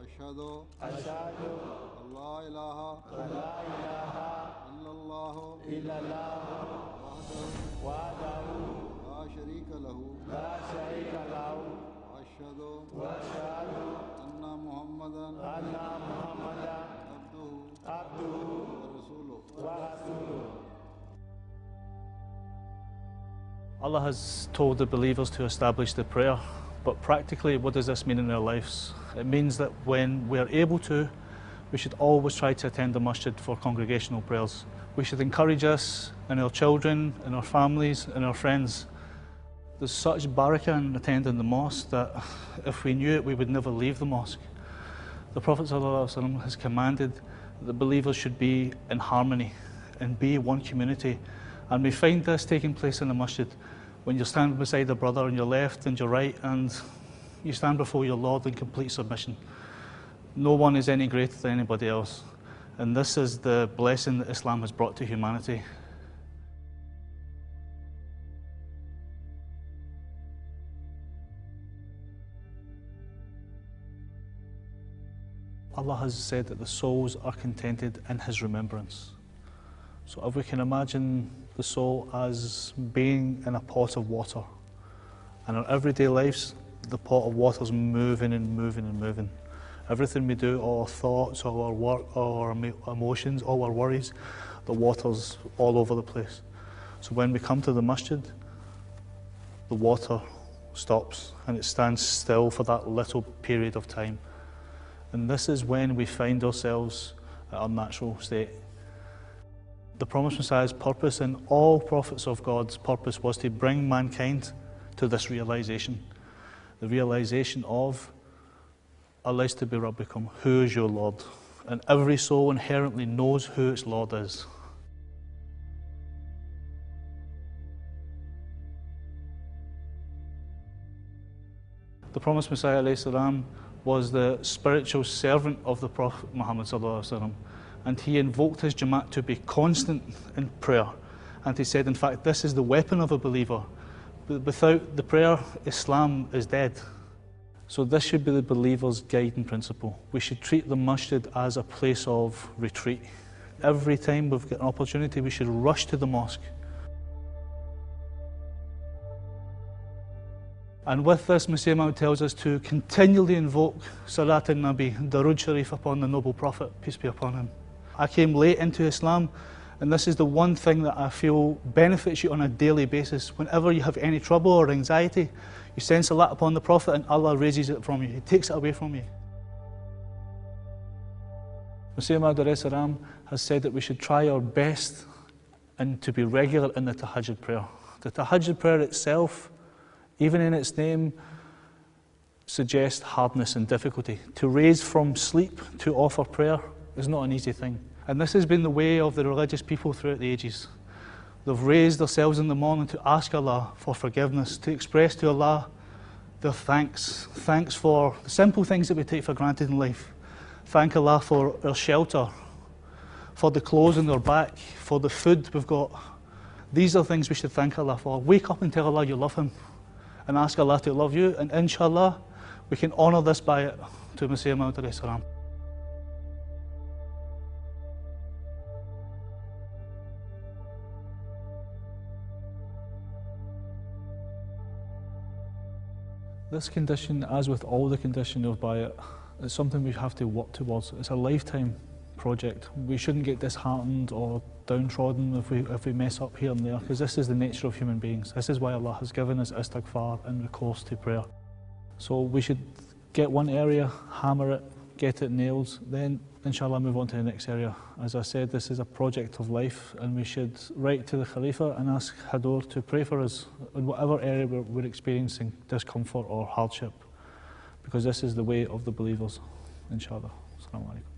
أشهد أن لا إله إلا الله وحده لا شريك له وأشهد أن محمدا عبده ورسوله. Allah has told the believers to establish the prayer, but practically what does this mean in our lives? It means that when we're able to, we should always try to attend the masjid for congregational prayers. We should encourage us and our children and our families and our friends. There's such barakah in attending the mosque that if we knew it, we would never leave the mosque. The Prophet ﷺ has commanded that the believers should be in harmony and be one community. And we find this taking place in the masjid when you're standing beside a brother on your left and your right, and you stand before your Lord in complete submission. No one is any greater than anybody else. And this is the blessing that Islam has brought to humanity. Allah has said that the souls are contented in His remembrance. So if we can imagine the soul as being in a pot of water, and in our everyday lives, the pot of water is moving and moving and moving. Everything we do, all our thoughts, all our work, all our emotions, all our worries, the water's all over the place. So when we come to the masjid, the water stops and it stands still for that little period of time. And this is when we find ourselves at our natural state. The promised Messiah's purpose and all prophets of God's purpose was to bring mankind to this realization. The realization of Alaysa bi Rabbikum, who is your Lord? And every soul inherently knows who its Lord is. The promised Messiah ﷺ was the spiritual servant of the Prophet Muhammad ﷺ. And he invoked his Jamaat to be constant in prayer. And he said, in fact, this is the weapon of a believer. But without the prayer, Islam is dead. So this should be the believer's guiding principle. We should treat the masjid as a place of retreat. Every time we've got an opportunity, we should rush to the mosque. And with this, Messiah Muhammad tells us to continually invoke Salat al-Nabi, Darood Sharif upon the noble Prophet, peace be upon him. I came late into Islam, and this is the one thing that I feel benefits you on a daily basis. Whenever you have any trouble or anxiety, you send salat upon the Prophet and Allah raises it from you. He takes it away from you. Messiah Muhammad has said that we should try our best and to be regular in the Tahajud prayer. The Tahajud prayer itself, even in its name, suggests hardness and difficulty. To raise from sleep to offer prayer is not an easy thing. And this has been the way of the religious people throughout the ages. They've raised themselves in the morning to ask Allah for forgiveness, to express to Allah their thanks. Thanks for the simple things that we take for granted in life. Thank Allah for our shelter, for the clothes on our back, for the food we've got. These are things we should thank Allah for. Wake up and tell Allah you love Him, and ask Allah to love you, and inshallah, we can honour this Bai'at to Messiah Muhammad. This condition, as with all the condition of Bai'at, is something we have to work towards. It's a lifetime project. We shouldn't get disheartened or downtrodden if we mess up here and there, because this is the nature of human beings. This is why Allah has given us istagfar and recourse to prayer. So we should get one area, hammer it, get it nailed, then inshallah move on to the next area. As I said, this is a project of life, and we should write to the Khalifa and ask Hadoor to pray for us in whatever area we're experiencing discomfort or hardship, because this is the way of the believers, inshallah. Assalamu alaikum.